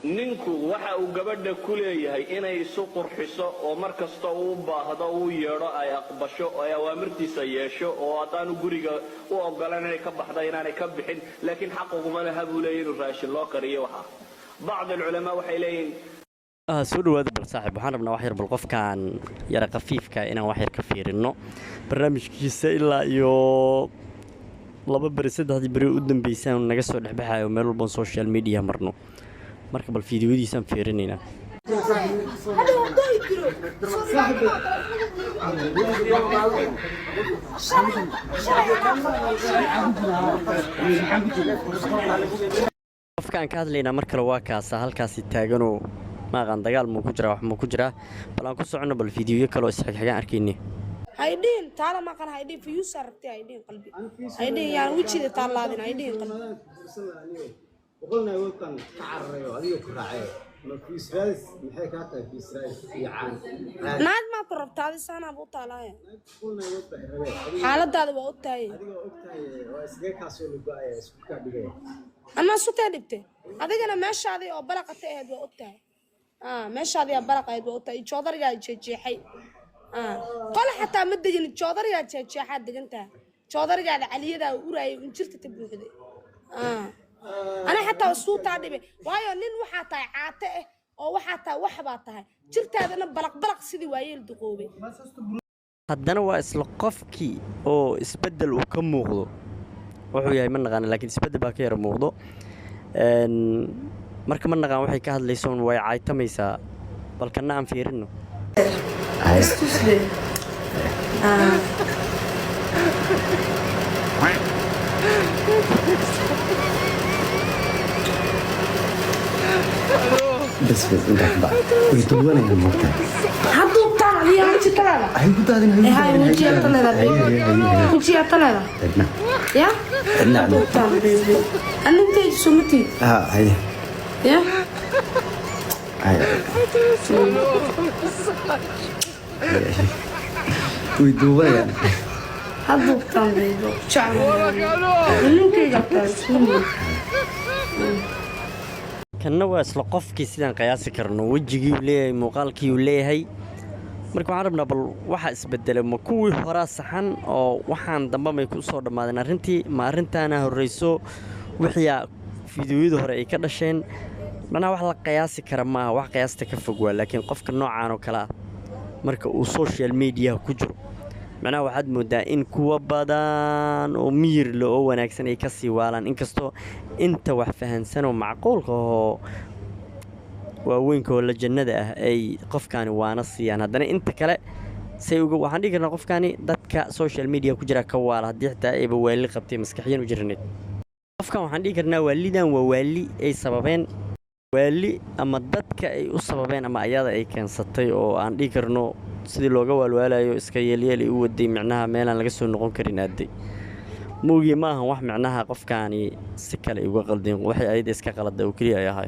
ninku waxa uu gabadha ku leeyahay inay isu qurxiso oo markasta uu baahdo uu yeedho ay aqbasho oo awaamirtiisa yeesho oo ataan guriga u ogolaan inay ka baxdo inaanay ka bixin laakiin xaq uguma laha buu leeyahay inuu raashin loo qariyo waxa بعض العلماء waxay leeyihiin soo dhawaada bal saaxiib waxaan rabnaa wax yar bal qofkan yara qafiifka inaan wax yar ka fiirino barnaamijkiisa ilaa iyo laba bari saddexdii bari u dambeysay naga soo dhaxbaxayo meel walba social media marno marka bal fiidiyoodiisaan fiirinayna qofkaan ka hadlaynaa mar kale waa kaasa halkaasi taaganoo maaqan dagaal muu ku jiraa wax muu ku jiraa bal aan ku socono bal fiidiyo kale oo isxigxigaan arkayni haydin taala maqan haydin fiyuus aragtay haydin qalbi haydin yaan wajida taalaadin haydin qalbi وقلنا وكان كعرّي وهذه كراعي ما في إسرائيل محيكات في إسرائيل في عام ناد ما قربت هذه السنة أبو طالايا قلنا وقت الربيع حالة هذا وقتها هذه وقتها وإسقاك حصل بقى سكر بقى أنا سوتها دبته هذه أنا ماشى هذه أبرقة هذه وقتها ماشى هذه أبرقة هذه وقتها يشودر يا شيء حي قال حتى مدجن يشودر يا شيء حد جنتها شودر يا علي ذا وراي ونشرت تبغى كده أنا حتى الصوت عندي وايو نين وحتى عاته أو وحتى وحباتها شرت هذا أنا بلق سيدي وايل دقوبي haddana waa isla qofkii oo isbedel uu ka muuqdo wuxuu yahay ma naqaan laakiin isbedel baa ka yar muuqdo marka ma naqaan waxay ka hadlayso way caaytamaysaa balkana aan fiirino بس انت بقى ويطولنا يا موقع حدو بتاع يا وجه طلعنا هاي قطعنا هاي وجه طلعنا وجه طلعنا يا نعم أنا أنت سمتي هاي يا هاي ويطولنا حدو بتاع شعر أنت جبتها kanna waa isla qofkii sidaan qiyaasi karno wejigii uu leeyahay muuqaalkii uu leeyahay marka waxaan rabnaa bal waxa isbedelay ma kuwii horaa saxan oo waxaan dambe may ku soo dhammaadeen arrintii ma arrintaana horreyso wixii fiidiyooyada hore ay ka dhasheen macnaha wax la qiyaasi kara maaha wax qiyaasta ka fog waa laakiin qofka noocaan oo kale ah marka uu social media ku jiro macnaha waxaad moodaa in kuwa badan oo miyir leh oo wanaagsan ay ka sii waalaan inkastoo inta wax fahansan oo macquulka oo waaweynka oo la jannada ah ay qofkaani waana siiyaan haddana inta kale say uga waxaan dhigi karnaa qofkaani dadka social media ku jira ka waala haddii xitaa ayba waali qabtay maskaxiyan u jirneed qofkan waxaan dhigi karnaa waalidan waa waali ay sababeen waali ama dadka ay u sababeen ama ayada ay keensatay oo aan dhigi karno sidii looga waalwaalayo iska yeelyeelay u waday micnaha meelaan laga soo noqon karin aaday موجي ما هو واحد معناها قف كاني سكالي وقلدين وحي أيد إسكا قلده وكلي أيها